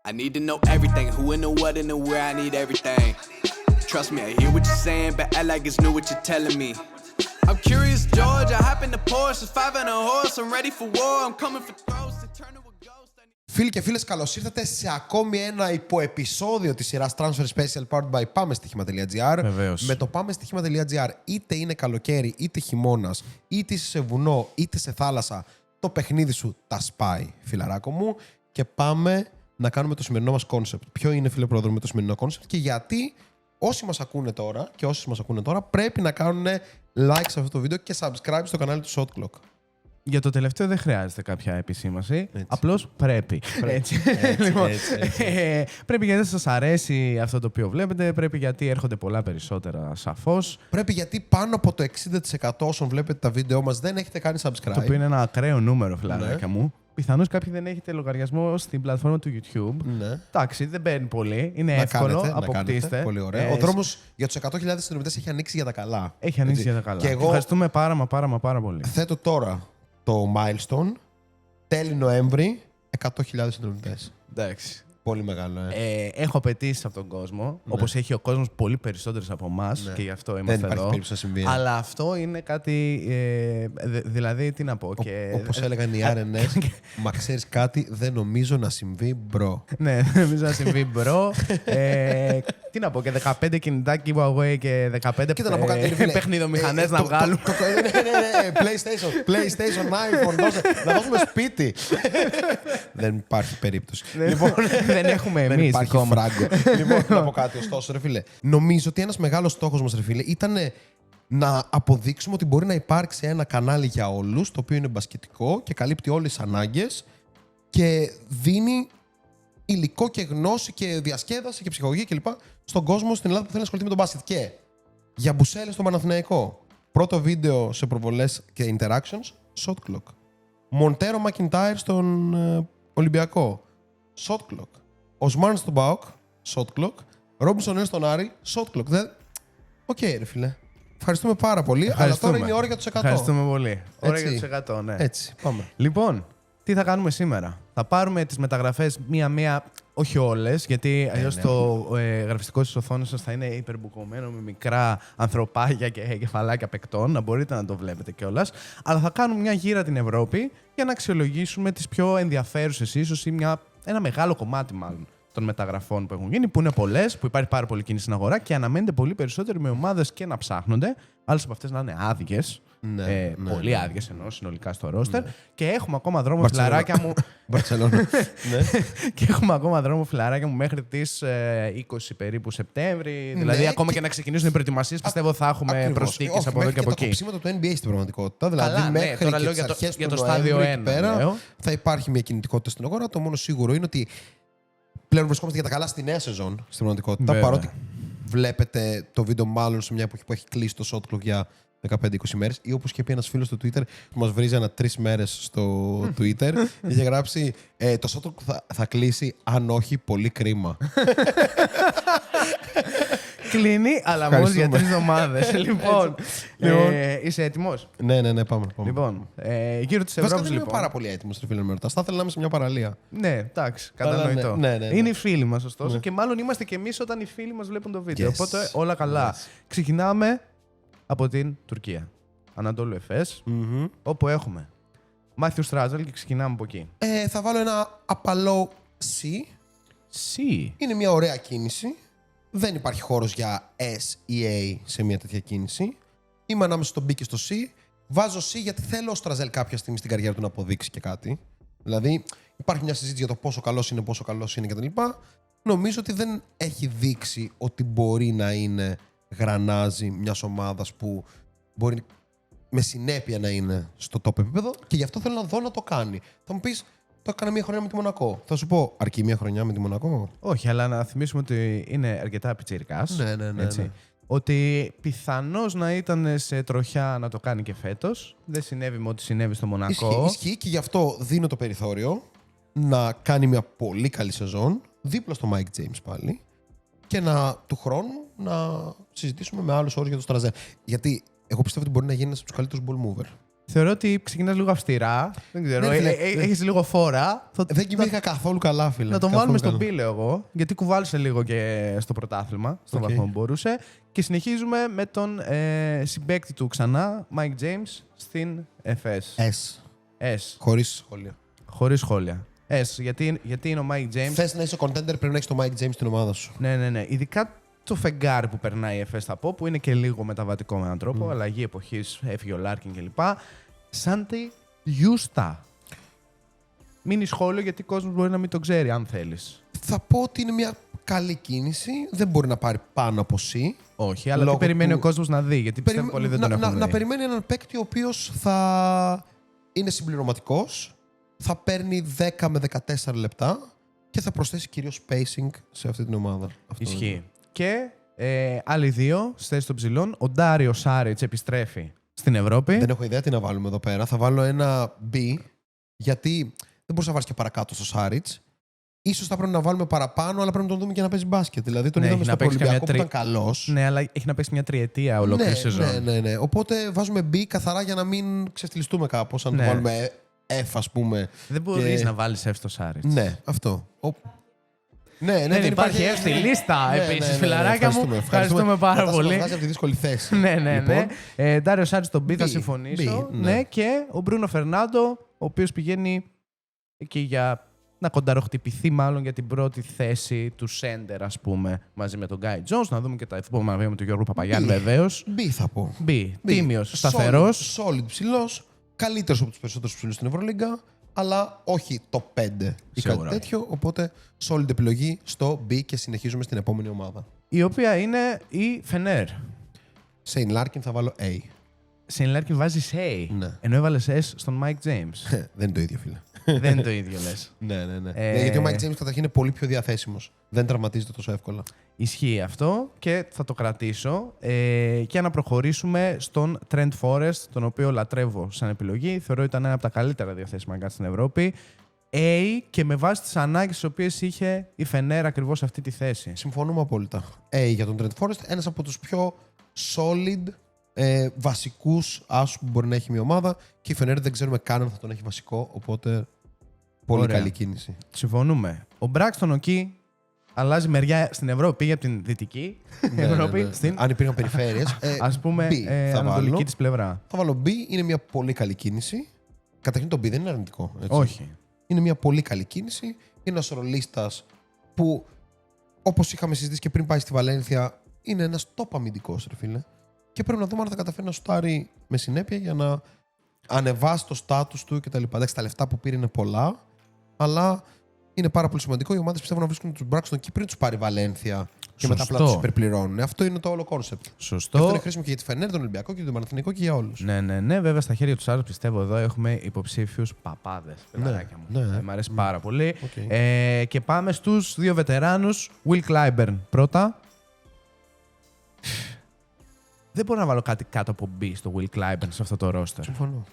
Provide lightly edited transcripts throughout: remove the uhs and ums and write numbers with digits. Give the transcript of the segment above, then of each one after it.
I need to know everything, who and the what and the where, I need everything. Trust me, I hear what you're saying, but I like it's new what you're telling me. I'm curious, George, I hop in the Porsche, 5 and a horse, I'm ready for war, I'm coming for throws, to turn to a ghost. Φίλοι και φίλες, καλώς ήρθατε σε ακόμη ένα υποεπισόδιο της σειράς Transfer Special powered by Pamestihima.gr. Βεβαίως. Με το Pamestihima.gr, είτε είναι καλοκαίρι, είτε χειμώνας, είτε είσαι σε βουνό, είτε σε θάλασσα, το παιχνίδι σου τα σπάει, φιλαράκο μου. Και πάμε να κάνουμε το σημερινό μας concept. Ποιο είναι, φίλε Πρόδρομε, το σημερινό concept και γιατί όσοι μας ακούνε τώρα και όσοι μας ακούνε τώρα πρέπει να κάνουν like σε αυτό το βίντεο και subscribe στο κανάλι του Shot Clock. Για το τελευταίο δεν χρειάζεται κάποια επισήμαση. Απλώς πρέπει. Έτσι. Λοιπόν, πρέπει γιατί σας αρέσει αυτό το οποίο βλέπετε. Πρέπει γιατί έρχονται πολλά περισσότερα, σαφώς. Πρέπει γιατί πάνω από το 60% όσων βλέπετε τα βίντεο μας δεν έχετε κάνει subscribe. Το οποίο είναι ένα ακραίο νούμερο, φιλαράκια μου. Πιθανώς κάποιοι δεν έχετε λογαριασμό στην πλατφόρμα του YouTube. Ναι. Εντάξει, δεν μπαίνει πολύ. Είναι Να εύκολο. κάνετε, αποκτήστε. πολύ ωραία. Ο δρόμος για τους 100.000 συνδρομητές έχει ανοίξει για τα καλά. Έχει ανοίξει για τα καλά. Και εγώ ευχαριστούμε πάρα πολύ. θέτω τώρα το milestone, τέλη Νοέμβρη, 100.000 συνδρομητές. Εντάξει. Πολύ μεγάλο, Έχω απαιτήσει από τον κόσμο, όπως έχει ο κόσμος πολύ περισσότερες από εμάς και γι' αυτό Δεν είμαστε υπάρχει εδώ. περίπτωση να συμβεί. Αλλά αυτό είναι κάτι. Δηλαδή, τι να πω. Όπως έλεγαν οι RNS, μα ξέρεις κάτι, δεν νομίζω να συμβεί, μπρο. Ναι, νομίζω να συμβεί μπρο. Τι να πω, και 15 κινητά giveaway και 15 Κοίτα να πω κάτι, φίλε. παιχνιδομηχανές να βγάλουμε. Ναι, PlayStation, iPhone, να δώσουμε σπίτι. Δεν υπάρχει περίπτωση. Λοιπόν, Δεν έχουμε δεν εμείς υπάρχει ακόμα. φράγκο. Λοιπόν, να πω κάτι, ωστόσο, ρε φίλε. Νομίζω ότι ένας μεγάλος στόχος μας, ρε φίλε, ήταν να αποδείξουμε ότι μπορεί να υπάρξει ένα κανάλι για όλους, το οποίο είναι μπασκετικό και καλύπτει όλες τις ανάγκες και δίνει υλικό και γνώση και διασκέδαση και ψυχολογία κλπ. Στον κόσμο στην Ελλάδα που θέλει να ασχοληθεί με τον μπάσκετ. Και για Μπουσέλη στον Παναθηναϊκό. Πρώτο βίντεο σε προβολές και interactions, Shot Clock. Μοντέρο Μακιντάιρ στον Ολυμπιακό, Shot Clock. Οσμάν στον ΠΑΟΚ, Shot Clock. Ρόμπινσον στον Άρη, Shot Clock. Οκ, ρε φίλε. Ευχαριστούμε πάρα πολύ. Αλλά τώρα είναι η ώρα για τους 100. Ευχαριστούμε πολύ. Ώρα Έτσι. για τους 100, ναι. Έτσι, πάμε. Λοιπόν, τι θα κάνουμε σήμερα. Θα πάρουμε τις μεταγραφές μία-μία, όχι όλες, γιατί αλλιώς το γραφιστικό στις οθόνες σας θα είναι υπερμπουκωμένο με μικρά ανθρωπάκια και κεφαλάκια παικτών, να μπορείτε να το βλέπετε κιόλας. Αλλά θα κάνουμε μια γύρα την Ευρώπη για να αξιολογήσουμε τις πιο ενδιαφέρουσες ίσως ή ένα μεγάλο κομμάτι μάλλον των μεταγραφών που έχουν γίνει, που είναι πολλές, που υπάρχει πάρα πολύ κίνηση στην αγορά και αναμένεται πολύ περισσότερο με ομάδες και να ψάχνονται. Άλλες από αυτές να είναι άδικες. Πολύ άδειες εννοώ συνολικά στο ρόστερ. Και έχουμε ακόμα δρόμο, φιλαράκια μου. Μπαρτσελόνα. Και έχουμε ακόμα δρόμο, φιλαράκια μου, μέχρι τις 20 περίπου Σεπτέμβρη. Δηλαδή, ακόμα και να ξεκινήσουν οι προετοιμασίες, πιστεύω θα έχουμε προσθήκες από εδώ και από εκεί. Και τα κοψίματα του NBA στην πραγματικότητα. Δηλαδή, Καλά, ναι, μέχρι τώρα και λέω τις αρχές για του το στάδιο Νοέμβρη 1. πέρα, θα υπάρχει μια κινητικότητα στην αγορά. Το μόνο σίγουρο είναι ότι πλέον βρισκόμαστε για τα καλά στη νέα σεζόν στην πραγματικότητα. Βέβαια. Παρότι βλέπετε το βίντεο μάλλον σε μια εποχή που έχει κλείσει το shot clock για 15-20 μέρες, ή όπως είχε πει ένας φίλος στο Twitter που μας βρίζει ανά 3 μέρες στο Twitter, είχε γράψει το shot clock θα κλείσει, αν όχι πολύ κρίμα. Κλείνει, αλλά μόνο για 3 εβδομάδες. Λοιπόν, είσαι έτοιμος? Ναι, πάμε. Λοιπόν, γύρω της Βασικά Ευρώπης, δεν είμαι λοιπόν. πάρα πολύ έτοιμος, φίλε, να με ρωτάς. Θα ήθελα να είμαι σε μια παραλία. Ναι, εντάξει, Αλλά κατανοητό. ναι. Είναι οι φίλοι μας, ωστόσο. Και μάλλον είμαστε κι εμείς όταν οι φίλοι μας βλέπουν το βίντεο. Yes. Οπότε όλα καλά. Ξεκινάμε από την Τουρκία. Ανατόλου Εφές, όπου έχουμε Μάθιου Στράζελ και ξεκινάμε από εκεί. Θα βάλω ένα απαλό C. Είναι μια ωραία κίνηση. Δεν υπάρχει χώρος για S ή A σε μια τέτοια κίνηση. Είμαι ανάμεσα στο B και στο C. Βάζω C γιατί θέλω ο Στραζέλ κάποια στιγμή στην καριέρα του να αποδείξει και κάτι. Δηλαδή, υπάρχει μια συζήτηση για το πόσο καλός είναι κτλ. Νομίζω ότι δεν έχει δείξει ότι μπορεί να είναι γρανάζι μιας ομάδας που μπορεί με συνέπεια να είναι στο top επίπεδο και γι' αυτό θέλω να δω να το κάνει. Θα μου πεις, το έκανε μια χρονιά με τη Μονακό. Θα σου πω, αρκεί μια χρονιά με τη Μονακό? Όχι, αλλά να θυμίσουμε ότι είναι αρκετά πιτσιρικάς. Ναι. Ότι πιθανώς να ήταν σε τροχιά να το κάνει και φέτος. Δεν συνέβη με ό,τι συνέβη στο Μονακό. Ισχύει και γι' αυτό δίνω το περιθώριο να κάνει μια πολύ καλή σεζόν δίπλα στο Mike James πάλι και του χρόνου να συζητήσουμε με άλλους όρους για το Στραζέλ. Γιατί εγώ πιστεύω ότι μπορεί να γίνει ένας από τους καλύτερους ball mover Θεωρώ ότι ξεκινάς λίγο αυστηρά. Δεν ξέρω. Έχεις λίγο φόρα. Δεν κοιμήθηκα καθόλου καλά, φίλε. Να τον βάλουμε στον πι, λέω εγώ. Γιατί κουβάλισε λίγο και στο πρωτάθλημα, στον βαθμό που μπορούσε. Και συνεχίζουμε με τον συμπαίκτη του ξανά, Mike James, στην FS. S. Χωρίς σχόλια. σχόλια. S. Γιατί είναι ο Mike James. Θες να είσαι contender, πρέπει να έχεις το Mike James στην ομάδα σου. Ναι. Ειδικά το φεγγάρι που περνάει η FS, θα πω, που είναι και λίγο μεταβατικό με έναν τρόπο. Αλλαγή εποχής, έφυγε ο Larkin κλπ. Σάντι Γιούστα. Μείνει σχόλιο γιατί ο κόσμος μπορεί να μην το ξέρει, αν θέλεις. Θα πω ότι είναι μια καλή κίνηση. Δεν μπορεί να πάρει πάνω από C. Όχι, αλλά τι περιμένει ο κόσμος να δει, γιατί πιστεύω πολλοί δεν τον έχουν δει. Να περιμένει έναν παίκτη ο οποίος θα είναι συμπληρωματικός, θα παίρνει 10 με 14 λεπτά και θα προσθέσει κυρίως spacing σε αυτή την ομάδα. Ισχύει. Και άλλοι δύο στις θέσεις των ψηλών. Ο Ντάριο Σάριτς επιστρέφει στην Ευρώπη. Δεν έχω ιδέα τι να βάλουμε εδώ πέρα. Θα βάλω ένα B, γιατί δεν μπορείς να βάλεις και παρακάτω στο Σάριτς. Ίσως θα πρέπει να βάλουμε παραπάνω, αλλά πρέπει να τον δούμε και να παίζει μπάσκετ. Δηλαδή τον είδαμε στο Ολυμπιακό που ήταν καλός. Ναι, αλλά έχει να παίξει μια τριετία ολόκληρη σεζόν. Ναι. Οπότε βάζουμε B καθαρά για να μην ξεφτυλιστούμε κάπως. Αν το βάλουμε F, ας πούμε. Δεν μπορείς να βάλεις F στο Σάριτς. Ναι, αυτό. Ναι, δεν υπάρχει F στη λίστα επίσης, φιλαράκια μου. Ευχαριστούμε πάρα πολύ. Θα βγάζει από τη δύσκολη θέση. Ναι. Ντάριο Σάριτς στον B θα συμφωνήσω. Ναι, και ο Μπρούνο Φερνάντο, ο οποίος πηγαίνει εκεί για να κονταροχτυπηθεί μάλλον για την πρώτη θέση του Σέντερ, ας πούμε, μαζί με τον Γκάι Τζόνς. Να δούμε και τα επόμενα βήματα του Γιώργου Παπαγιάννη, βεβαίως. B θα πω. B. Τίμιος, σταθερός. Solid ψηλός. Καλύτερος από τους περισσότερους ψηλούς στην Ευρωλίγκα, αλλά όχι το 5 ή κάτι τέτοιο. Οπότε solid επιλογή στο B και συνεχίζουμε στην επόμενη ομάδα. Η οποία είναι η Φενέρ. Σέιν Λάρκιν θα βάλω A. Σέιν Λάρκιν βάζεις A. Ναι. Ενώ έβαλες S στον Mike James. Δεν είναι το ίδιο, φίλε. Δεν είναι το ίδιο, λες. Ναι. Γιατί ο Mike James καταρχήν είναι πολύ πιο διαθέσιμος. Δεν τραυματίζεται τόσο εύκολα. Ισχύει αυτό και θα το κρατήσω. Και να προχωρήσουμε στον Trent Forrest, τον οποίο λατρεύω σαν επιλογή. Θεωρώ ήταν ένα από τα καλύτερα διαθέσιμα γκάρτ στην Ευρώπη. A και με βάση τις ανάγκες τις οποίες είχε η Φενέρ ακριβώς αυτή τη θέση. Συμφωνούμε απόλυτα. A για τον Trent Forrest, ένας από τους πιο solid βασικούς άσους που μπορεί να έχει μια ομάδα και η Φενέρ δεν ξέρουμε καν αν θα τον έχει βασικό, οπότε πολύ καλή κίνηση. Συμφωνούμε. Ο Μπράξτον Οκί αλλάζει μεριά στην Ευρώπη, πήγε από την δυτική Ευρώπη. Στην... Αν υπήρχαν περιφέρειες. Ας πούμε, ανατολική της πλευρά. Θα βάλω B, είναι μια πολύ καλή κίνηση. Καταρχήν το B δεν είναι αρνητικό. Έτσι. Όχι. Είναι μια πολύ καλή κίνηση. Είναι ένας ρολίστας που, όπως είχαμε συζητήσει και πριν πάει στη Βαλένθια, είναι ένας top αμυντικός, ρε φίλε. Και πρέπει να δούμε αν θα καταφέρει να σουτάρει με συνέπεια για να ανεβάσει το στάτους του κτλ. Εντάξει, τα λεφτά που πήρε είναι πολλά, αλλά είναι πάρα πολύ σημαντικό. Οι ομάδες πιστεύουν να βρίσκουν τους Braxton εκεί πριν τους πάρει Βαλένθια και μετά απλά τους υπερπληρώνουν. Αυτό είναι το όλο κόνσεπτ. Σωστό. Αυτό είναι χρήσιμο και για τη Φενέρ, τον Ολυμπιακό και τον Παναθηναϊκό και για όλους. Ναι. Βέβαια, στα χέρια του άλλου πιστεύω εδώ έχουμε υποψήφιους παπάδες. Ναι. Μ' αρέσει πάρα πολύ. Okay. Και πάμε στους δύο βετεράνους. Will Clyburn πρώτα. Δεν μπορώ να βάλω κάτι κάτω από B στο Will Clyburn σε αυτό το roster. Συμφωνώ.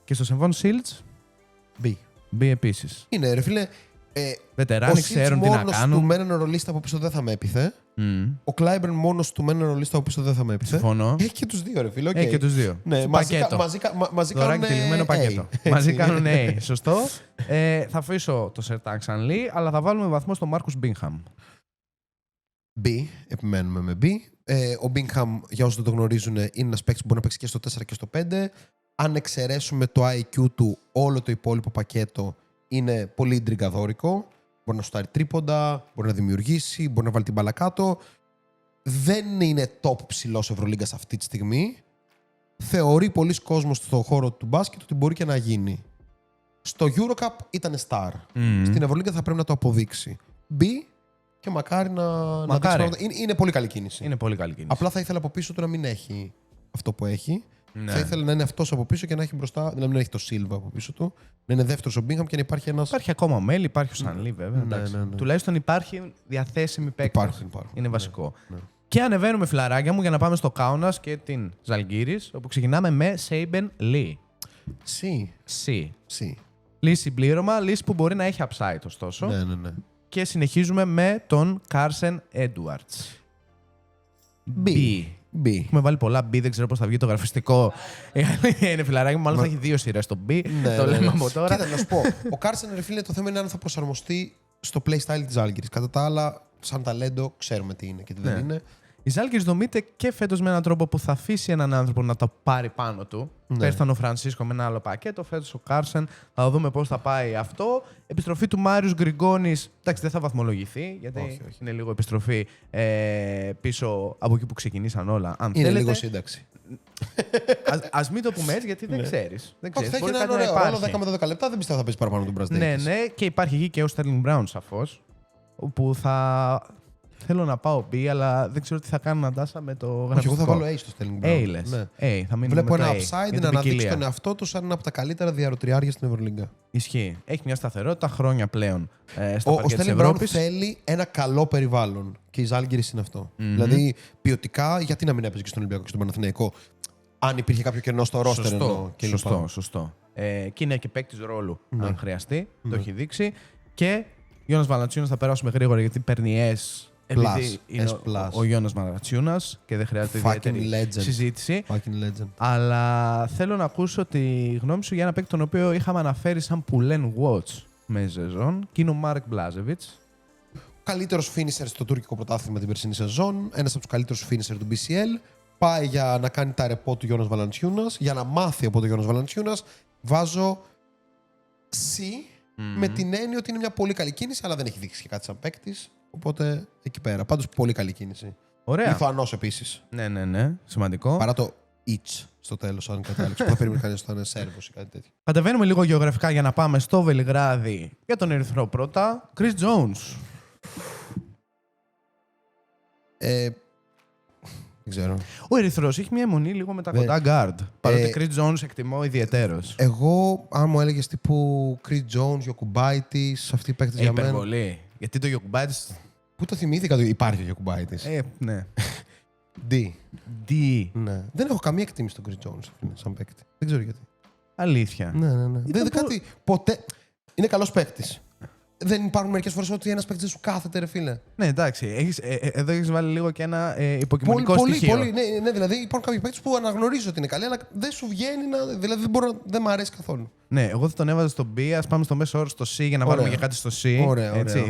Και στο Σεμβόν Shields. B. B επίσης. Είναι, ρε φίλε. Βετεράνοι ξέρουν τι να κάνουν. Μόνος του με έναν ρολίστα από πίσω δεν θα με έπιθε. Ο Clyburn μόνος του με έναν ρολίστα από πίσω δεν θα με έπιθε. Συμφωνώ. Έχει και τους δύο, ρε φίλε. Okay. Έχει και τους δύο. Ναι, μαζί κάνουν τυλιγμένο πακέτο. Μαζί κάνουν A. Σωστό. Θα αφήσω το Sertan Xanli, αλλά θα βάλουμε βαθμό στο Marcus Bingham. B. Επιμένουμε με B. Ο Bingham, για όσους δεν το γνωρίζουν, είναι ένας παίκτης που μπορεί να παίξει και στο 4 και στο 5. Αν εξαιρέσουμε το IQ του, όλο το υπόλοιπο πακέτο είναι πολύ ντριγκαδόρικο. Μπορεί να σουτάρει τρίποντα, μπορεί να δημιουργήσει, μπορεί να βάλει την μπάλα κάτω. Δεν είναι top ψηλός Ευρωλίγκας αυτή τη στιγμή. Θεωρεί πολλοί κόσμος στον χώρο του μπάσκετ ότι μπορεί και να γίνει. Στο EuroCup ήταν star. Στην Ευρωλίγκα θα πρέπει να το αποδείξει. B. Και μακάρι να δείξει πράγματα. Είναι πολύ καλή κίνηση. Είναι πολύ καλή κίνηση. Απλά θα ήθελα από πίσω του να μην έχει αυτό που έχει. Ναι. Θα ήθελα να είναι αυτός από πίσω και να έχει μπροστά. Δηλαδή να μην έχει το Silva από πίσω του. Να είναι δεύτερος ο Bingham και να υπάρχει ένας. Υπάρχει ακόμα μέλη, υπάρχει ο Σανλί βέβαια. Ναι. Τουλάχιστον υπάρχει διαθέσιμη παίκτη. Υπάρχουν. Είναι βασικό. Ναι. Και ανεβαίνουμε, φιλαράκια μου, για να πάμε στο Κάουνας και την Ζαλγκύρης, όπου ξεκινάμε με Saben Lee. C. Λύση συμπλήρωμα, λύση που μπορεί να έχει upside ωστόσο. Ναι. Και συνεχίζουμε με τον Carsen Edwards. B. B. Έχουμε βάλει πολλά B, δεν ξέρω πώς θα βγει το γραφιστικό. Είναι φιλαράκι μου, μάλλον θα έχει 2 σειρές στο B. Το λέμε από τώρα. Κοίτα, να σου πω. Ο Κάρσεν, ρε φίλε, το θέμα είναι αν θα προσαρμοστεί στο playstyle της Ζάλγκιρης. Κατά τα άλλα, σαν ταλέντο, ξέρουμε τι είναι και τι δεν είναι. Η Ζάλγκιρις δομείται και φέτος με έναν τρόπο που θα αφήσει έναν άνθρωπο να το πάρει πάνω του. Πέρσι ήταν ο Φρανσίσκο με ένα άλλο πακέτο, φέτος ο Κάρσεν. Θα δούμε πώς θα πάει αυτό. Επιστροφή του Μάριους Γκριγκόνης. Εντάξει, δεν θα βαθμολογηθεί, γιατί όχι. είναι λίγο επιστροφή πίσω από εκεί που ξεκινήσαν όλα. Αν Είναι θέλετε. λίγο σύνταξη. Ας μην το πούμε έτσι, γιατί δεν ξέρεις. Όχι, θα έχει έναν ωραίο ρόλο 10 με 12 λεπτά, δεν πιστεύω θα παίζει παραπάνω τον Μπραζδέκης. Ναι, και υπάρχει εκεί και ο Στέρλινγκ Μπράουν σαφώς. Όπου θα. Θέλω να πάω B, αλλά δεν ξέρω τι θα κάνω Νατάσα με το γραφιστικό. Όχι, εγώ θα βάλω A στο Sterling Brown. A λες. Ναι. A, θα μείνουμε Βλέπω με το ένα A, upside για να την αναδείξει ποικιλία. τον εαυτό του σαν ένα από τα καλύτερα διαρροτριάρια στην Ευρωλίγκα. Ισχύει. Έχει μια σταθερότητα χρόνια πλέον στα Ο παρκέ της Sterling Brown Ευρώπης. θέλει ένα καλό περιβάλλον. Και η Ζάλγκιρις είναι αυτό. Δηλαδή, ποιοτικά, γιατί να μην έπαιζε και στον Ολυμπιακό και στον Παναθηναϊκό, αν υπήρχε κάποιο κενό στο ρόστερ Σωστό. Και είναι και παίκτης ρόλου, αν χρειαστεί. Το έχει δείξει. Και Γιώνας Valanciunas, θα περάσουμε γρήγορα γιατί παίρνει S. Επειδή είναι ο Γιώνας Valanciunas και δεν χρειάζεται ιδιαίτερη συζήτηση. Fucking legend. Αλλά θέλω να ακούσω τη γνώμη σου για ένα παίκτη τον οποίο είχαμε αναφέρει σαν που λένε watch με σεζόν και είναι ο Μάρκ Μπλάζεβιτς. Καλύτερος finisher στο τουρκικό πρωτάθλημα την περσινή σεζόν. Ένας από τους καλύτερους finisher του BCL. Πάει για να κάνει τα ρεπό του Γιώνας Valanciunas, για να μάθει από τον Γιώνας Valanciunas. Βάζω C με την έννοια ότι είναι μια πολύ καλή κίνηση, αλλά δεν έχει δείξει και κάτι σαν παίκτης. Οπότε εκεί πέρα. Πάντως πολύ καλή κίνηση. Ωραία. Λιθουανός επίσης. Ναι. Σημαντικό. Παρά το itch στο τέλος, αν κατάληξε. Που θα περίμενε κανείς ότι ήταν Σέρβος ή κάτι τέτοιο. Κατεβαίνουμε λίγο γεωγραφικά για να πάμε στο Βελιγράδι για τον Ερυθρό πρώτα. Chris Jones. Δεν ξέρω. Ο Ερυθρός έχει μια αιμονή λίγο με τα κοντά guard. Παρότι Chris Jones εκτιμώ ιδιαιτέρως. Εγώ, αν μου έλεγες τύπου Chris Jones, Γιοκουμπάιτης, αυτοί οι παίκτες για μένα. Υπερβολή. Γιατί το Γιοκουμπάιτης. Πού το θυμήθηκα ότι υπάρχει ο Γιοκουμπάιτης. Ναι. D. D. Ναι. Δεν έχω καμία εκτίμηση στον Chris Jones σαν παίκτη. Δεν ξέρω γιατί. Αλήθεια. Ναι. Δεν κάτι. Ποτέ. Είναι καλός παίκτης. Δεν υπάρχουν μερικές φορές ότι ένας παίκτης σου κάθεται, ρε φίλε. Ναι, εντάξει. Εδώ έχεις βάλει λίγο και ένα υποκειμενικό στοιχείο. Πολύ, ναι, δηλαδή υπάρχουν κάποιοι παίκτες που αναγνωρίζω ότι είναι καλοί, αλλά δεν σου βγαίνει δηλαδή δεν μου αρέσει καθόλου. Ναι, εγώ θα τον έβαζα στο B, ας πάμε στο μέσο όρο στο C για να βάλουμε και κάτι στο C.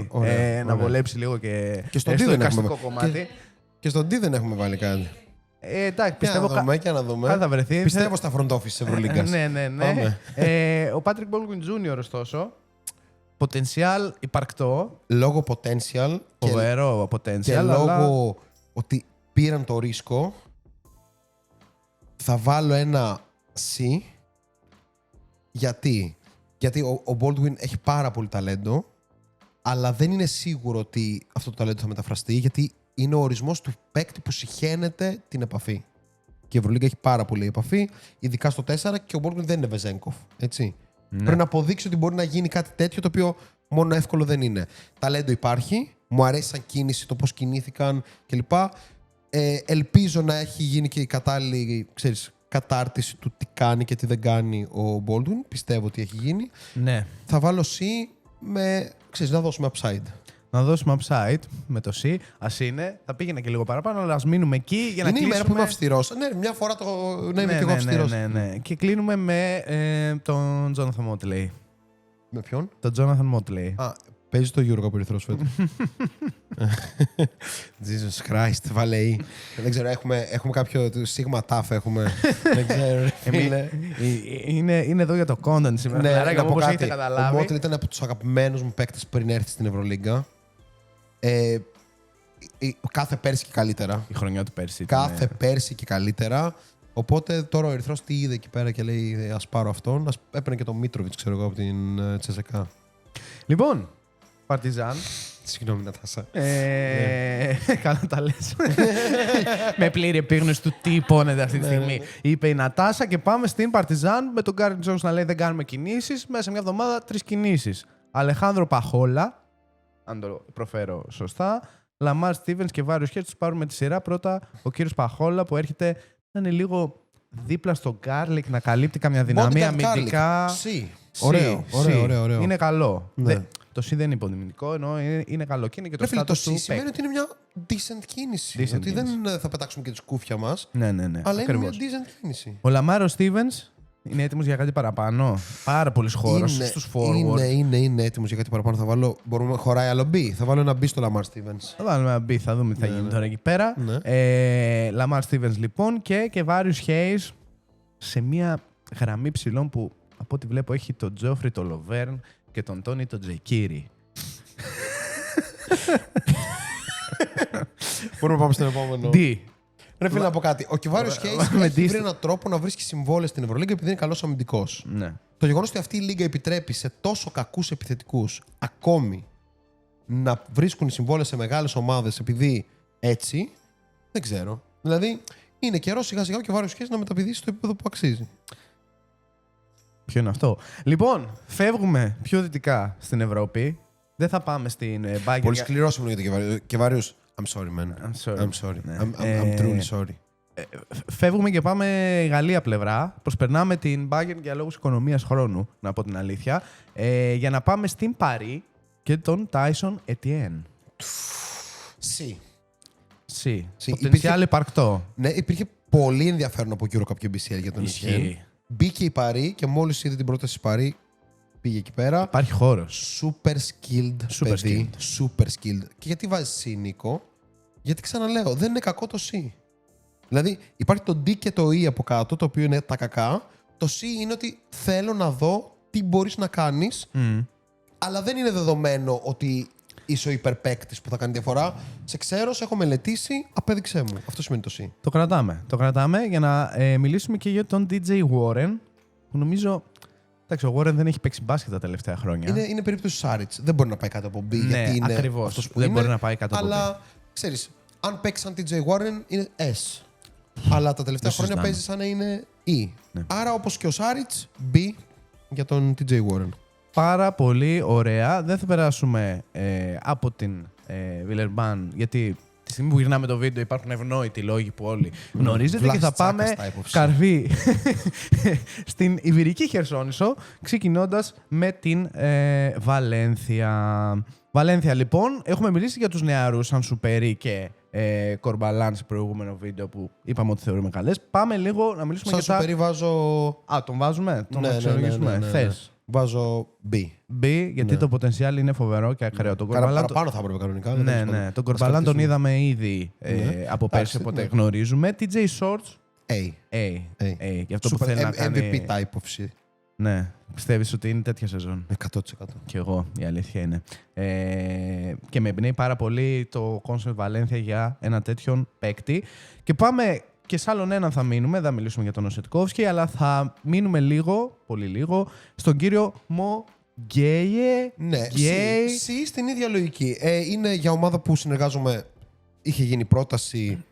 Ωραία. Να βολέψει λίγο και στο στο εικαστικό κομμάτι. Και στον D δεν έχουμε βάλει κάτι. Εντάξει, πιστεύω να δούμε. θα βρεθεί. Πιστεύω στα front office της Ευρωλίγκας. Ναι. Ο Patrick Baldwin Jr. ωστόσο, potential υπαρκτό. Λόγω potential. Φοβερό potential. Και λόγω ότι πήραν το ρίσκο, θα βάλω ένα C. Γιατί ο Baldwin έχει πάρα πολύ ταλέντο, αλλά δεν είναι σίγουρο ότι αυτό το ταλέντο θα μεταφραστεί, γιατί είναι ο ορισμός του παίκτη που συχαίνεται την επαφή. Και η Ευρωλίγκα έχει πάρα πολύ επαφή, ειδικά στο 4, και ο Baldwin δεν είναι Βεζένκοφ. Έτσι. Ναι. Πρέπει να αποδείξει ότι μπορεί να γίνει κάτι τέτοιο, το οποίο μόνο εύκολο δεν είναι. Ταλέντο υπάρχει, μου αρέσει σαν κίνηση, το πώς κινήθηκαν κλπ. Ελπίζω να έχει γίνει και η κατάλληλη, κατάρτιση του τι κάνει και τι δεν κάνει ο Baldwin. Πιστεύω ότι έχει γίνει. Ναι. Θα βάλω C να δώσουμε upside. Να δώσουμε upside με το C. Ας είναι. Θα πήγαινα και λίγο παραπάνω, αλλά ας μείνουμε εκεί για να κλείσουμε. Είναι η μέρα που είμαι αυστηρός. Ναι, μια φορά να είμαι και εγώ αυστηρός. Ναι. Και κλείνουμε με τον Jonathan Motley. Με ποιον? Τον Jonathan Motley. Παίζει το Euro από Ερυθρός φέτος. Jesus Christ, βάλε E. Δεν ξέρω, έχουμε κάποιο σίγμα τάφ, έχουμε. Δεν ξέρω, φίλε. Είναι εδώ για το content σήμερα. Ναι, να πω κάτι. Καταλάβει. Ο Μότλ ήταν από τους αγαπημένους μου παίκτες πριν έρθει στην Ευρωλίγκα. Κάθε πέρσι και καλύτερα. Η χρονιά του πέρσι. Κάθε πέρσι και καλύτερα. Οπότε τώρα ο Ερυθρός τι είδε εκεί πέρα και λέει ας πάρω αυτόν. Έπαιρνε και τον Μίτροβιτς, ξέρω εγώ, από την Τσεσεκά. Λοιπόν, Παρτιζάν. Συγγνώμη, Νατάσα. Καλά τα λες. Με πλήρη επίγνωση του τι πόνεται αυτή τη στιγμή. Είπε η Νατάσα και πάμε στην Παρτιζάν με τον Γκάρι Τζόνς να λέει δεν κάνουμε κινήσεις. Μέσα σε μια εβδομάδα 3 κινήσεις. Αλεχάνδρο Παχόλα, αν το προφέρω σωστά. Λαμάρ Στίβενς και Βάριος Χέρτς τους πάρουμε τη σειρά. Πρώτα ο κύριος Παχόλα που έρχεται να είναι λίγο δίπλα στο Γκάρλικ, να καλύπτει καμιά δυναμία αμυντικά. Ωραίο. Είναι καλό. Ναι. Το C δεν είναι υποτιμητικό, ενώ είναι καλό και είναι και το Ρε φίλε, το status C του σημαίνει παίκτη. ότι είναι μια decent κίνηση. Decent ότι κίνηση. δεν θα πετάξουμε και τη σκούφια μας, Ναι, αλλά ακριβώς. είναι μια decent κίνηση. Ο Λαμάρο Στίβενς είναι έτοιμος για κάτι παραπάνω. Πάρα πολύ χώρος στους forward. Είναι έτοιμος για κάτι παραπάνω. Χωράει άλλο B. Θα βάλω ένα B στο Lamar Stevens. Θα βάλουμε ένα B, θα δούμε τι θα γίνει τώρα εκεί πέρα. Ναι. Λαμάρ Στίβενς λοιπόν και Βάριους Χέις σε μια γραμμή ψηλών που από ό,τι βλέπω έχει τον Τζόφρι, τον Λοβέρν και τον Τόνι, τον Τζεκίρι. Μπορούμε να πάμε στον επόμενο. D. Ρε φίλε, να πω κάτι. Ο Κιβάριος Χέις με έχει D. βρει έναν τρόπο να βρίσκει συμβόλαια στην Ευρωλίγκα επειδή είναι καλός αμυντικός. Ναι. Το γεγονός ότι αυτή η λίγα επιτρέπει σε τόσο κακούς επιθετικούς ακόμη να βρίσκουν συμβόλαια σε μεγάλες ομάδες επειδή έτσι, δεν ξέρω. Δηλαδή, είναι καιρό σιγά σιγά ο Κιβάριος Χέις να μεταπηδήσει στο επίπεδο που αξίζει. Ποιο είναι αυτό. Λοιπόν, φεύγουμε πιο δυτικά στην Ευρώπη. Δεν θα πάμε στην Bayern. Πολύ σκληρό ήμουν για τον Κιβάριος. I'm sorry, man. I'm sorry. Ναι. I'm truly sorry. Φεύγουμε και πάμε Γαλλία πλευρά. Προσπερνάμε την Bayern για λόγους οικονομίας χρόνου, να πω την αλήθεια. Για να πάμε στην Παρί και τον Tyson Etienne. C. C. Υπήρχε- Ποτενσιάλ υπαρκτό. Ναι, υπήρχε πολύ ενδιαφέρον από Eurocup και BCL για τον Ισχύει. Etienne. Μπήκε η Παρί και μόλις είδε την πρόταση της Παρί, πήγε εκεί πέρα. Υπάρχει χώρος. Super skilled Super παιδί. Super skilled. Και γιατί βάζεις C, Νίκο? Γιατί ξαναλέω, δεν είναι κακό το C. Δηλαδή υπάρχει το D και το E από κάτω, το οποίο είναι τα κακά. Το C είναι ότι θέλω να δω τι μπορείς να κάνεις, αλλά δεν είναι δεδομένο ότι είσαι ο υπερπαίκτης που θα κάνει διαφορά. Σε ξέρω, σε έχω μελετήσει, απέδειξέ μου. Αυτό σημαίνει το C. Το κρατάμε. Το κρατάμε για να μιλήσουμε και για τον DJ Warren, που νομίζω. Εντάξει, ο Warren δεν έχει παίξει μπάσκετ τα τελευταία χρόνια. Είναι περίπτωση Σάριτς. Δεν μπορεί να πάει κάτω από B, Ναι, γιατί είναι ακριβώς. αυτός που Δεν είναι. μπορεί να πάει κάτω από Αλλά ξέρεις, αν παίξει σαν TJ Warren είναι S. Αλλά τα τελευταία χρόνια συζητάμε. παίζει σαν να είναι E. Ναι. Άρα όπως και ο Σάριτς, B για τον TJ Warren. Πάρα πολύ ωραία. Δεν θα περάσουμε από την Βιλερμπάν, γιατί τη στιγμή που γυρνάμε το βίντεο υπάρχουν ευνόητοι λόγοι που όλοι γνωρίζετε και θα πάμε Βλάχης τσάκας τα υπόψη. καρβί στην Ιβηρική Χερσόνησο, ξεκινώντας με την Βαλένθια. Βαλένθια λοιπόν, έχουμε μιλήσει για τους νεαρούς σαν Σουπερί και Κορμπαλάν σε προηγούμενο βίντεο που είπαμε ότι θεωρούμε καλές. Πάμε λίγο να μιλήσουμε Σαν για τα... Σουπερί βάζω... Α, τον βάζουμε, τον αξιολογήσουμε. Θες. Βάζω B. B, γιατί το potential είναι φοβερό και ακραίο. Τον Κορμπαλάν, Παραπάνω θα έπρεπε κανονικά. ναι, τέλος ναι. πάντων. Τον Κορμπαλάν τον είδαμε ήδη από πέρσι, Εντάξει, οπότε ναι. γνωρίζουμε. TJ Shorts, A. A. Για αυτό που Super θέλει να κάνει. MVP type of shit. Ναι, πιστεύεις ότι είναι τέτοια σεζόν? 100%. Κι εγώ, η αλήθεια είναι. Και με εμπνέει πάρα πολύ το concept Βαλένθια για ένα τέτοιον παίκτη. Και πάμε και σε άλλον έναν θα μείνουμε, δεν θα μιλήσουμε για τον Οσετκόφσκι, αλλά θα μείνουμε λίγο, πολύ λίγο, στον κύριο Μο Γκέιε. Ναι, Γκέι. C στην ίδια λογική. Είναι για ομάδα που συνεργάζομαι. Είχε γίνει πρόταση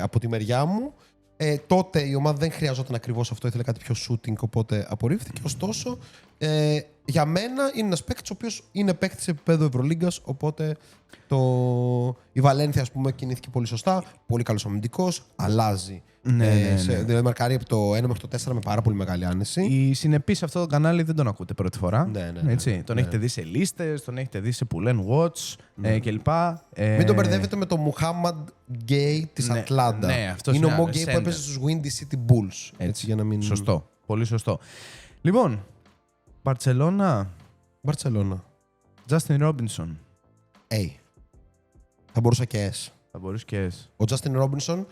από τη μεριά μου. Τότε η ομάδα δεν χρειαζόταν ακριβώς αυτό, ήθελε κάτι πιο shooting, οπότε απορρίφθηκε. Ωστόσο, για μένα είναι ένας παίκτης ο οποίος είναι παίκτης σε επίπεδο Ευρωλίγκας, οπότε η Βαλένθια, ας πούμε, κινήθηκε πολύ σωστά. Πολύ καλός αμυντικός, αλλάζει. Ναι. Δηλαδή, μαρκάρει από το 1 μέχρι το 4 με πάρα πολύ μεγάλη άνεση. Οι συνεπείς σε αυτό το κανάλι δεν τον ακούτε πρώτη φορά. Ναι. Έτσι. Τον έχετε δει σε λίστες, τον έχετε δει σε Pull and Watch κλπ. Μην τον μπερδεύετε με τον Μουχάμαντ Γκέι της Ναι, Ατλάντα. ναι, αυτός είναι ο είναι Μο άλλο, Γκέι που center. έπαιζε στους Windy City Bulls. Έτσι, για να μην... Σωστό. Πολύ σωστό. Λοιπόν, Μπαρτσελώνα, Μπαρτσελώνα. Justin Robinson. A. Θα μπορούσα και S. Θα μπορείς και S. Ο Justin Robinson,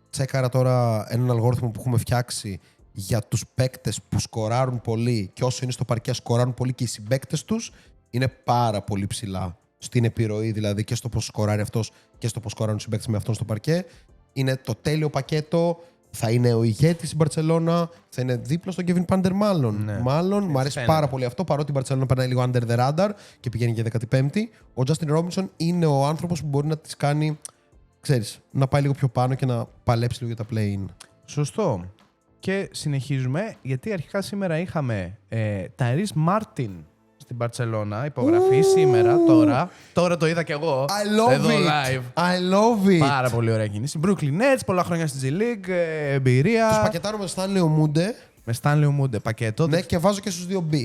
τσέκαρα τώρα έναν αλγόριθμο που έχουμε φτιάξει για τους παίκτες που σκοράρουν πολύ και όσο είναι στο παρκέ σκοράρουν πολύ και οι συμπαίκτες τους, είναι πάρα πολύ ψηλά στην επιρροή, δηλαδή και στο πώς σκοράρει αυτός και στο πώς σκοράρουν οι συμπαίκτες με αυτόν στο παρκέ. Είναι το τέλειο πακέτο. Θα είναι ο ηγέτης στην Μπαρτσελώνα, θα είναι δίπλα στον Kevin Pander μάλλον. Ναι. Μάλλον, μου αρέσει φαίνεται. πάρα πολύ αυτό, παρότι η Μπαρτσελώνα περνάει λίγο under the radar και πηγαίνει για 15η. Ο Justin Robinson είναι ο άνθρωπος που μπορεί να τις κάνει, ξέρεις, να πάει λίγο πιο πάνω και να παλέψει λίγο για τα play-in. Σωστό. Και συνεχίζουμε, γιατί αρχικά σήμερα είχαμε Ταϊρής Μάρτιν στην Μπαρτσελώνα, υπογραφή σήμερα, τώρα το είδα κι εγώ, I love εδώ it! live. I love it! Πάρα πολύ ωραία κίνηση. Brooklyn Nets, πολλά χρόνια στη G League, εμπειρία. Τους πακετάρω με Stanley Omunde, Με Stanley Omunde πακέτο. ναι, και βάζω και στους δύο B.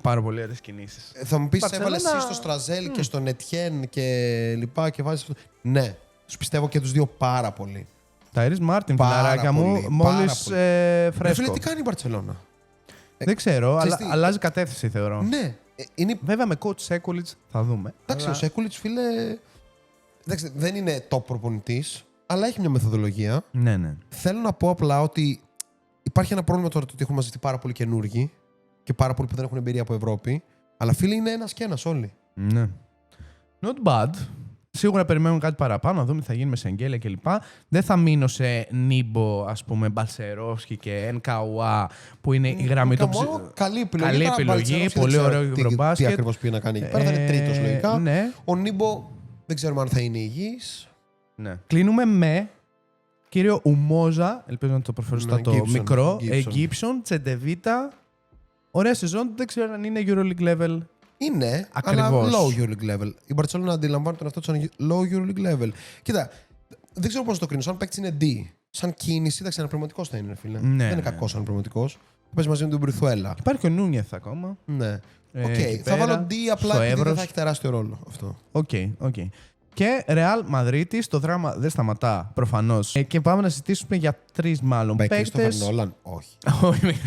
Πάρα πολύ ωραίες κινήσεις. Θα μου πεις, Μπαρτσελόνα- έβαλες εσύ στο Στραζέλ και στον Ετιέν και λοιπά και βάζεις αυτό. Ναι, τους πιστεύω και τους δύο πάρα πολύ. Ταϊρής Μάρτιν, Πάρα φιλαράκια μου, πολύ, μόλις πάρα Ρε φίλε, φρέσκο. τι κάνει η Μπαρτσελόνα. Δεν ξέρω, ξέρεις αλλά τι, αλλάζει κατεύθυνση θεωρώ. Ναι, είναι. Βέβαια με coach Σέκουλιτς θα δούμε. Εντάξει, Αλλά- ο Σέκουλιτς, φίλε. Εντάξει, δεν είναι top προπονητής, αλλά έχει μια μεθοδολογία. Ναι, ναι. Θέλω να πω απλά ότι υπάρχει ένα πρόβλημα τώρα το ότι έχουν μαζευτεί πάρα πολλοί καινούργοι και πάρα πολλοί που δεν έχουν εμπειρία από Ευρώπη. Αλλά φίλοι είναι ένας και ένας όλοι. Ναι. Not bad. Σίγουρα περιμένουμε κάτι παραπάνω, να δούμε τι θα γίνει με Σεγγέλια κλπ. Δεν θα μείνω σε Νίμπο, ας πούμε, Μπαλσερόσκι και Ενκαουά, που είναι η γραμμή των Καλή επιλογή. Καλή Τώρα, επιλογή, Μπαλτσερόφσκι πολύ δεν ξέρω ωραίο τι ευρωμπάσκετ. ακριβώς πήγε να κάνει εκεί πέρα. Θα είναι τρίτος λογικά. Ναι, Ο Νίμπο δεν ξέρουμε αν θα είναι υγιής. ναι. Κλείνουμε με κύριο Ουμόζα, ελπίζω να το προφέρω σωστά Ναι, το Gibson, μικρό. Gibson. Gibson, Τσεντεβίτα. Ωραία σεζόν, δεν ξέρω αν είναι EuroLeague level. Είναι, Ακριβώς. αλλά low EuroLeague level. Η Barcelona αντιλαμβάνει τον εαυτό της σαν low EuroLeague level. Κοίτα, δεν ξέρω πώς να το κρίνω. Σαν παίκτης είναι D. Σαν κίνηση, εντάξει, αναπληρωματικός θα είναι, φίλε. Ναι, δεν είναι ναι. κακός αναπληρωματικός. Παίζει μαζί με τον Μπριθουέλα. Υπάρχει ο Νούνιεθ ακόμα. Ναι. Οκ, εκεί θα πέρα, βάλω D απλά στο επειδή δεν Εύρος. θα έχει τεράστιο ρόλο αυτό. Οκ. Και Ρεάλ Μαδρίτης, το δράμα δεν σταματά προφανώς. Και πάμε να συζητήσουμε για 3 μάλλον Μπέκερ στο παίκτες. Φερνόλαν, όχι. Όχι.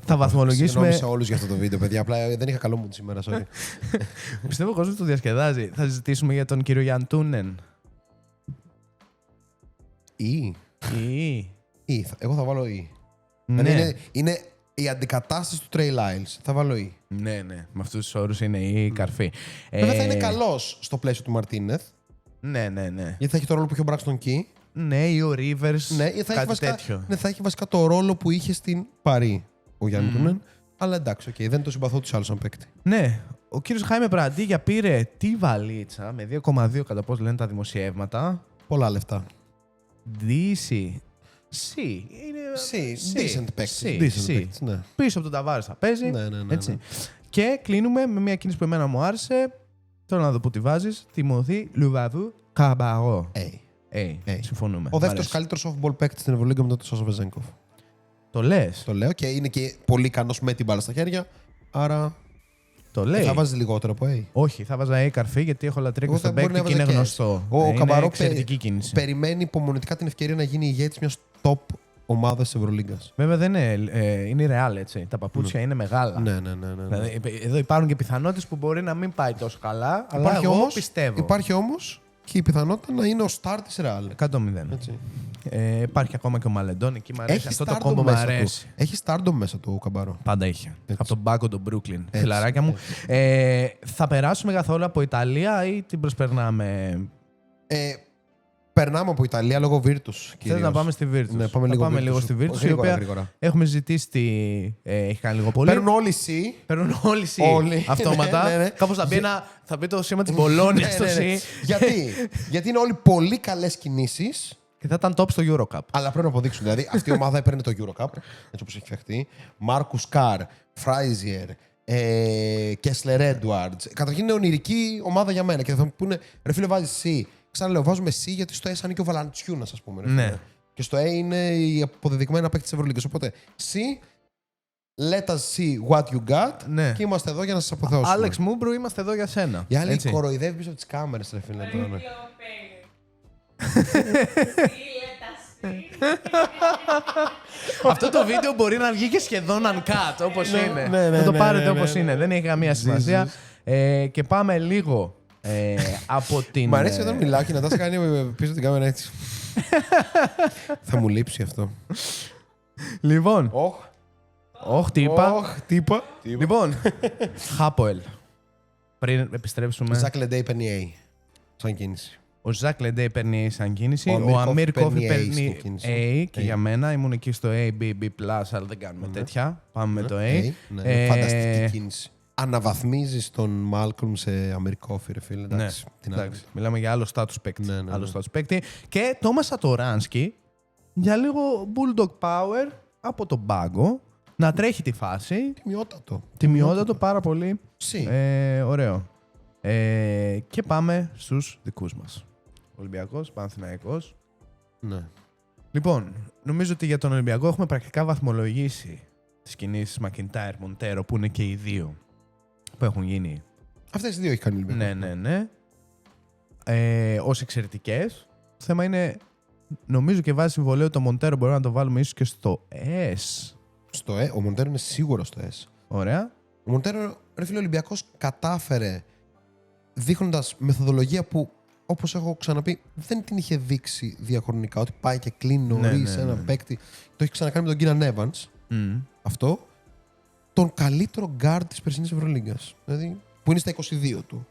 Θα βαθμολογήσουμε. Συγγνώμη σε όλους για αυτό το βίντεο, παιδιά. Απλά δεν είχα καλό μου σήμερα, sorry. Πιστεύω ο κόσμος το διασκεδάζει. Θα συζητήσουμε για τον κύριο Γιάν Τούνεν. Ή. Εγώ θα βάλω E. Ναι. Δηλαδή είναι η αντικατάσταση του Trey Lyles. Θα βάλω E. Ναι. Με αυτούς τους όρους είναι η καρφή. Βέβαια θα είναι καλός στο πλαίσιο του Μαρτίνεθ. Ναι. Γιατί θα έχει το ρόλο που είχε ο Braxton Key. Ναι, ή ο Rivers. Ναι, θα έχει, κάτι βασικά, τέτοιο. ναι, θα έχει βασικά το ρόλο που είχε στην Παρί ο Γιάννη Τούνεν. Αλλά εντάξει, okay, δεν το συμπαθώ του άλλου σαν παίκτη. Ναι. Ο κύριος Χάιμε Μπραντίγια πήρε τη βαλίτσα με 2,2 κατά πώς λένε τα δημοσιεύματα. Πολλά λεφτά. DC. C. Decent παίκτη. Decent παίκτης, ναι. Πίσω από τον Ταβάρες θα παίζει. Ναι. Έτσι. Και κλείνουμε με μια κίνηση που εμένα μου άρεσε. Θέλω να δω πού τη βάζεις. Τιμωθή Λουβαβού Καμπαρό. Συμφωνούμε. Ο Μ' δεύτερος αρέσει. καλύτερος off-ball παίκτη στην Ευρωλίγκα μετά τον Σάσο Βεζέγκοφ. Το λες. Το λέω και είναι και πολύ ικανός με την μπάλα στα χέρια. Άρα Το λέει. θα βάζει λιγότερο από A. Όχι, θα βάζα A καρφί γιατί έχω λατρεία Εγώ και στον θα μπορεί παίκτη να και είναι έβαζα και γνωστό. Ο Είναι Καμπαρό εξαιρετική κίνηση. περιμένει υπομονετικά την ευκαιρία να γίνει ηγέτης μιας top ομάδας της Ευρωλίγκας. Βέβαια δεν είναι η Real έτσι. Τα παπούτσια είναι μεγάλα. Ναι. Δηλαδή, εδώ υπάρχουν και πιθανότητες που μπορεί να μην πάει τόσο καλά, αλλά εγώ πιστεύω. Υπάρχει όμως και η πιθανότητα να είναι ο star της Real. 100%. Έτσι. Υπάρχει ακόμα και ο Μαλεντών, εκεί μου αρέσει. Έχει Αυτό το stardom κόμπο μου μέσα αρέσει. του. Έχει stardom μέσα του ο Καμπαρό. Πάντα είχε. Από τον πάγκο του Brooklyn. Έτσι, Φιλαράκια μου. Θα περάσουμε καθόλου από Ιταλία ή την προσπερνάμε? Περνάμε από Ιταλία λόγω Virtus. Θέλω να πάμε στη Virtus. Ναι, πάμε λίγο στη Virtus, η οποία γρήγορα. έχουμε ζητήσει τι έχει κάνει λίγο πολύ. Παίρνουν όλοι C. Παίρνουν όλοι C Όλοι. αυτόματα. Ναι. Κάπως θα μπει το σήμα της Μπολόνια στο C. Γιατί είναι όλοι πολύ καλές κινήσεις. Και θα ήταν top στο Eurocup. Αλλά πρέπει να αποδείξουν. Δηλαδή αυτή η ομάδα έπαιρνε το Eurocup, έτσι όπως έχει φτιαχτεί. Μάρκους Καρ, Φράιζιερ, Κέσλερ Έντουαρντς. Καταρχήν είναι ονειρική ομάδα για μένα. Και θα μου πούνε, ρε φίλε, βάζεις C. Ξαναλέω, βάζουμε C γιατί στο S είναι και ο Βαλαντσιούνας, ας πούμε. Ρε φίλε. Ναι. Και στο A είναι η αποδεδειγμένα παίκτη της Ευρωλίγκας. Οπότε C, let us see what you got. Ναι. Και είμαστε εδώ για να σας αποθεώσουμε. Άλεξ Μούμπρου, είμαστε εδώ για σένα. Η άλλη Έτσι. κοροϊδεύει πίσω από τις κάμερες, ρε φίλε. τώρα, ναι. Αυτό το βίντεο μπορεί να βγει και σχεδόν uncut, όπως είναι. ναι, Θα το ναι, πάρετε ναι, όπως ναι. είναι. Δεν έχει καμία σημασία. Και πάμε λίγο από την... Μ' αρέσει όταν μιλάω και να τα κάνει πίσω την κάμερα έτσι. Θα μου λείψει αυτό. Λοιπόν, όχι τι είπα. Τι είπα. Λοιπόν, Χάποελ. Πριν επιστρέψουμε. Ζακ Λεντέι παίρνει A. Σαν κίνηση. Ο Ζακ Λεντέι παίρνει σαν κίνηση. Ο Ο Αμίρ Αμίρ Κόφι Κόφι παίρνει A παίρνει στην κίνηση. A και A. για μένα. Ήμουν εκεί στο A, B, B+, αλλά δεν κάνουμε τέτοια. Πάμε με το A. Ναι, φανταστική κίνηση. Αναβαθμίζει τον Μάλκολμ σε Αμερικόφι, ρε φίλε. Εντάξει, την άλλη. Εντάξει, μιλάμε για άλλο status παίκτη. Ναι, ναι, Άλλο ναι. status παίκτη. Και Τόμα Σατοράνσκι για λίγο bulldog power από τον πάγκο. Να τρέχει τη φάση. Τιμιότατο. Τιμιότατο πάρα πολύ. Συ. Ωραίο. Και πάμε στους δικούς μας. Ολυμπιακός, Παναθηναϊκός. Ναι. Λοιπόν, νομίζω ότι για τον Ολυμπιακό έχουμε πρακτικά βαθμολογήσει τις κινήσεις McIntyre-Montero που είναι και οι δύο που έχουν γίνει. Αυτές οι δύο έχει κάνει ο Ολυμπιακός. Ναι. Ως εξαιρετικές. Το θέμα είναι, νομίζω και βάσει συμβολέου το Montero μπορούμε να το βάλουμε ίσως και στο S. Ο Montero είναι σίγουρο στο S. Ωραία. Ο Montero, ρε φίλε, ο Ολυμπιακός κατάφερε δείχνοντας μεθοδολογία που, όπως έχω ξαναπεί, δεν την είχε δείξει διαχρονικά. Ότι πάει και κλείνει νωρίς ένα παίκτη. Το έχει ξανακάνει με τον Keenan Evans. Αυτό. Τον καλύτερο guard της περσινής Ευρωλίγκας. Δηλαδή, που είναι στα 22 του.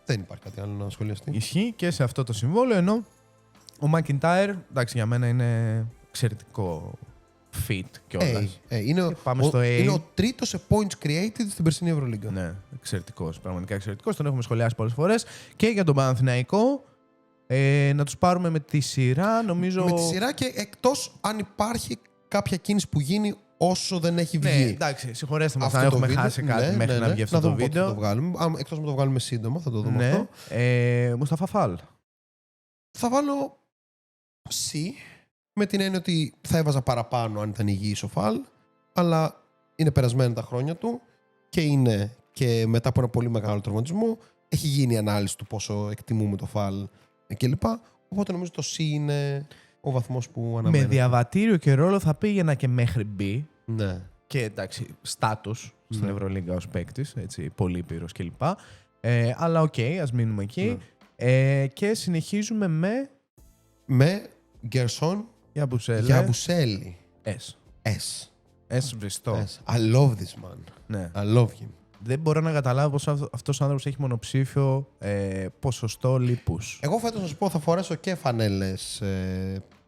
Δεν υπάρχει κάτι άλλο να σχολιαστεί. Ισχύει και σε αυτό το συμβόλαιο, ενώ ο McIntyre, εντάξει, για μένα είναι εξαιρετικό fit κιόλας. Πάμε στο A. Είναι ο τρίτος σε points created στην περσινή Ευρωλίγκα. Ναι, εξαιρετικός, πραγματικά εξαιρετικός. Τον έχουμε σχολιάσει πολλές φορές. Και για τον Παναθηναϊκό, να τους πάρουμε με τη σειρά, νομίζω. Με τη σειρά και εκτός αν υπάρχει κάποια κίνηση που γίνει όσο δεν έχει βγει. Ναι, εντάξει, συγχωρέστε μας αν έχουμε χάσει κάτι μέχρι να βγει αυτό το βίντεο. Θα το βγάλουμε. Εκτός να το βγάλουμε σύντομα, θα το δούμε αυτό. Μουσταφά Φαλ. Θα βάλω C, με την έννοια ότι θα έβαζα παραπάνω αν ήταν υγιής ο Φαλ, αλλά είναι περασμένα τα χρόνια του και είναι και μετά από ένα πολύ μεγάλο τραυματισμό. Έχει γίνει η ανάλυση του πόσο εκτιμούμε το Φαλ κλπ. Οπότε νομίζω το C είναι ο βαθμός που αναμένω. Με διαβατήριο και ρόλο θα πήγαινα και μέχρι B. Ναι. Και εντάξει, στάτους στην Ευρωλίγκα ως παίκτης, έτσι, πολύ πύρος κλπ. Αλλά οκ, ας μείνουμε εκεί. Και συνεχίζουμε με Γκερσόν Γιαμπουσέλη. S. S βριστό. I love this man. Ναι. I love him. Δεν μπορώ να καταλάβω πως αυτός ο άνθρωπος έχει μονοψήφιο ποσοστό λίπους. Εγώ φέτος να σου πω θα φορέσω και φανέλες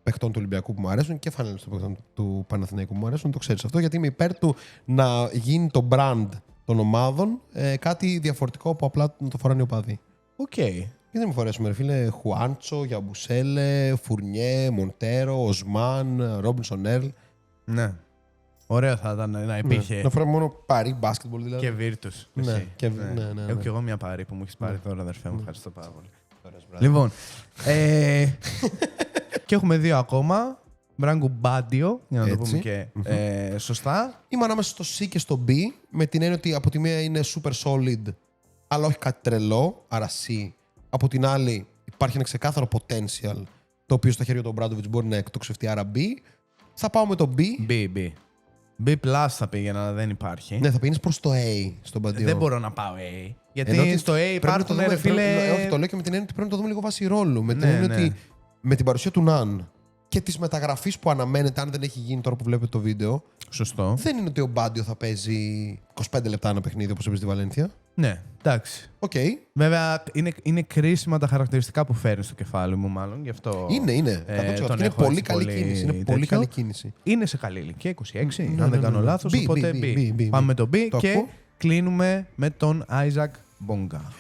παιχτών του Ολυμπιακού που μου αρέσουν και φανέλες των παιχτών του Παναθηναϊκού που μου αρέσουν. Το ξέρεις αυτό, γιατί είμαι υπέρ του να γίνει το brand των ομάδων κάτι διαφορετικό από απλά να το φοράνε οι οπαδοί. Οκ. Γιατί δεν μου φορέσουμε, ρε φίλε, Χουάντσο, Γιαμπουσέλε, Φουρνιέ, Μοντέρο, Οσμάν, Ρόμπινσον Έρλ. Ναι. Ωραίο θα ήταν να υπήρχε. Να φοράμε μόνο Παρί μπάσκετμπολ δηλαδή. Και Βίρτους. Ναι. Έχω και εγώ μια Παρί που μου έχεις πάρει τώρα, αδερφέ μου. Ευχαριστώ πάρα πολύ. Λοιπόν. Και έχουμε δύο ακόμα. Μπράγκου Μπάντιο, για να το πούμε και σωστά. Είμαι ανάμεσα στο C και στο B, με την έννοια ότι από τη μία είναι super solid, αλλά όχι κάτι τρελό, άρα C. Από την άλλη υπάρχει ένα ξεκάθαρο potential, το οποίο στα χέρια του Μπράντοβιτς μπορεί να εκτοξευτεί, άρα B. Θα πάω με το B. B plus θα πήγαινα, αλλά δεν υπάρχει. Ναι, θα πήγαινες προς το A στον Μπάντιο. Δεν μπορώ να πάω A. Γιατί στο A υπάρχουν, ρε φίλε. Όχι, το λέω και με την έννοια ότι πρέπει να το δούμε λίγο βάση ρόλου. Με την έννοια ότι με την παρουσία του Ναν και τη μεταγραφή που αναμένεται, αν δεν έχει γίνει τώρα που βλέπετε το βίντεο. Σωστό. Δεν είναι ότι ο Μπάντιο θα παίζει 25 λεπτά ένα παιχνίδι όπως έπαιζε στη Βαλένθια. Ναι, εντάξει. Okay. Βέβαια, είναι κρίσιμα τα χαρακτηριστικά που φέρνει στο κεφάλι μου, μάλλον. Γι' αυτό είναι. Είναι πολύ καλή κίνηση. Είναι πολύ καλή κίνηση. Είναι σε καλή ηλικία, 26, αν δεν κάνω λάθος. Οπότε B. Πάμε με το B και κλείνουμε με τον Άιζακ Μπόγκα.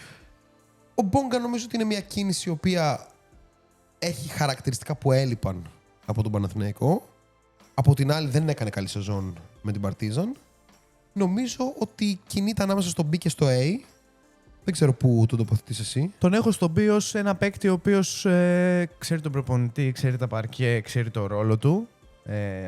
Ο Μπόγκα νομίζω ότι είναι μια κίνηση η οποία έχει χαρακτηριστικά που έλειπαν από τον Παναθηναϊκό. Από την άλλη δεν έκανε καλή σεζόν με την Παρτίζαν. Νομίζω ότι κινείται ανάμεσα στο B και στο A. Δεν ξέρω πού τον τοποθετείς εσύ. Τον έχω στο B ως ένα παίκτη ο οποίος ξέρει τον προπονητή, ξέρει τα παρκέ, ξέρει το ρόλο του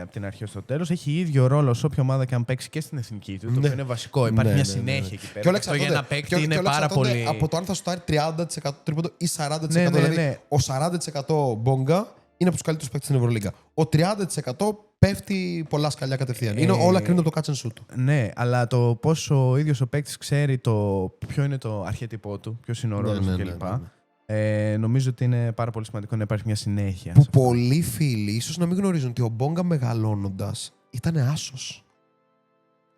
από την αρχή ως το τέλος. Έχει ίδιο ρόλο σε όποια ομάδα και αν παίξει και στην εθνική του. Το οποίο είναι βασικό. Υπάρχει μια συνέχεια εκεί πέρα. Και αυτό για ένα παίκτη είναι πάρα πολύ. Από το αν θα σουτάρει 30% τρίποντο ή 40%. Δηλαδή, ο 40% Μπόγκα είναι από τους καλύτερους παίκτες στην Ευρωλίγκα. Ο 30% πέφτει πολλά σκαλιά κατευθείαν. Είναι όλα κρίνονται το catch and shoot. Ναι, αλλά το πόσο ο ίδιος ο παίκτης ξέρει ποιο είναι το αρχέτυπό του, ποιος είναι ο ρόλος του κλπ. Νομίζω ότι είναι πάρα πολύ σημαντικό να υπάρχει μια συνέχεια. Που πολλοί φίλοι ίσως να μην γνωρίζουν ότι ο Μπόγκα μεγαλώνοντας ήταν άσος.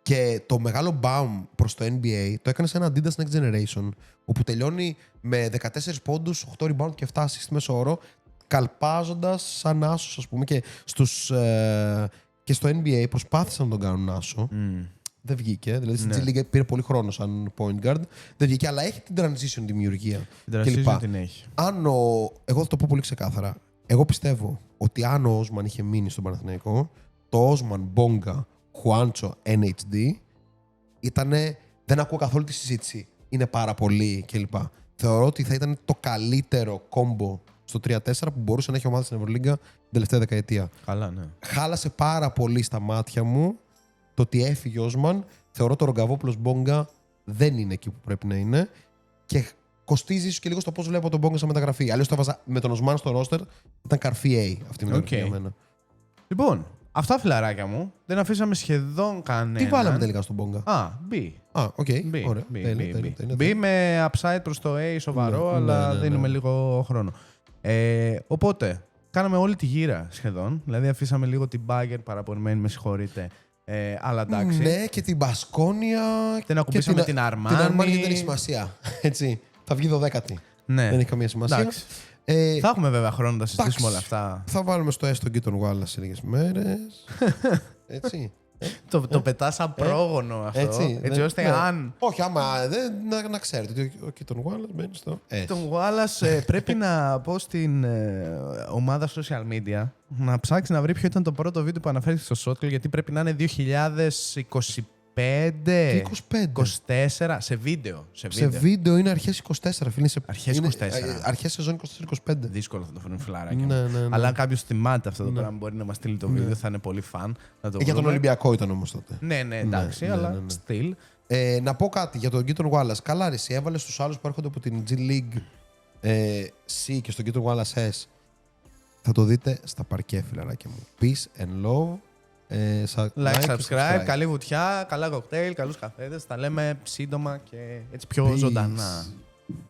Και το μεγάλο boom προς το NBA το έκανε σε ένα Adidas Next Generation, όπου τελειώνει με 14 πόντους, 8 rebound και 7 assist μέσο όρο, καλπάζοντας σαν άσος, ας πούμε, και στο NBA προσπάθησαν να τον κάνουν άσο. Δεν βγήκε. Δηλαδή στην G League πήρε πολύ χρόνο σαν point guard. Δεν βγήκε, αλλά έχει την transition δημιουργία. Την transition την έχει. Εγώ θα το πω πολύ ξεκάθαρα. Εγώ πιστεύω ότι αν ο Όσμαν είχε μείνει στον Παναθηναϊκό, το Όσμαν, Μπόγκα, Χουάντσο, NHD δεν ακούω καθόλου τη συζήτηση. Είναι πάρα πολύ κλπ. Θεωρώ ότι θα ήταν το καλύτερο κόμπο στο 3-4 που μπορούσε να έχει ομάδα στην Ευρωλίγκα την τελευταία δεκαετία. Καλά, ναι. Χάλασε πάρα πολύ στα μάτια μου το ότι έφυγε ο Όσμαν, θεωρώ το Ρογκαβόπουλος Μπόγκα δεν είναι εκεί που πρέπει να είναι. Και κοστίζει ίσως και λίγο στο πώς βλέπω τον Μπόγκα σαν μεταγραφή. Αλλιώς το έβαζα με τον Οσμάν στο ρόστερ, ήταν καρφί A αυτή η μεταγραφή για μένα. Λοιπόν, αυτά φιλαράκια μου. Δεν αφήσαμε σχεδόν κανένα. Τι βάλαμε τελικά στον Μπόγκα? B. Οκ. Ωραία. B με upside προς το A σοβαρό, αλλά δίνουμε λίγο χρόνο. Οπότε, κάναμε όλη τη γύρα σχεδόν. Δηλαδή, αφήσαμε λίγο την Bayern παραπονημένη, με συγχωρείτε. Αλλά εντάξει. Ναι, και την Μπασκόνια. Δεν ακουμπήσαμε την Αρμάνι. Την Αρμάνι δεν έχει σημασία. Έτσι. Θα βγει 12η. Ναι. Δεν έχει καμία σημασία. Εντάξει. Θα έχουμε βέβαια χρόνο να τα συζητήσουμε όλα αυτά. Θα βάλουμε στο S τον Keaton Wallace σε λίγες μέρες. Έτσι. Το πετά σαν πρόγονο αυτό. Έτσι ώστε αν. Όχι, άμα να ξέρετε ότι ο Keaton Wallace μπαίνει στο S. Τον Wallace πρέπει να πω στην ομάδα social media να ψάξει να βρει ποιο ήταν το πρώτο βίντεο που αναφέρθηκε στο Shotcall, γιατί πρέπει να είναι 2025. 24 σε βίντεο. Σε βίντεο είναι αρχές 24, φίλοι. Αρχές 24. Αρχές σεζόν 24-25. Δύσκολο θα το φέρουν φιλαράκι. Ναι. Αλλά αν κάποιος θυμάται αυτό το πράγμα, μπορεί να μας στείλει το βίντεο, θα είναι πολύ φαν. Για τον Ολυμπιακό ήταν όμως τότε. Ναι, εντάξει, αλλά still. Να πω κάτι για τον Keaton Wallace. Καλά, εσύ έβαλε στους άλλους που έρχονται από την G League C και στον Keaton Wallace S. Θα το δείτε στα παρκέ, φιλαράκια μου. Peace and love. Like, subscribe, καλή βουτιά, καλά κοκτέιλ, καλούς καφέδες. Τα λέμε σύντομα και έτσι πιο ζωντανά.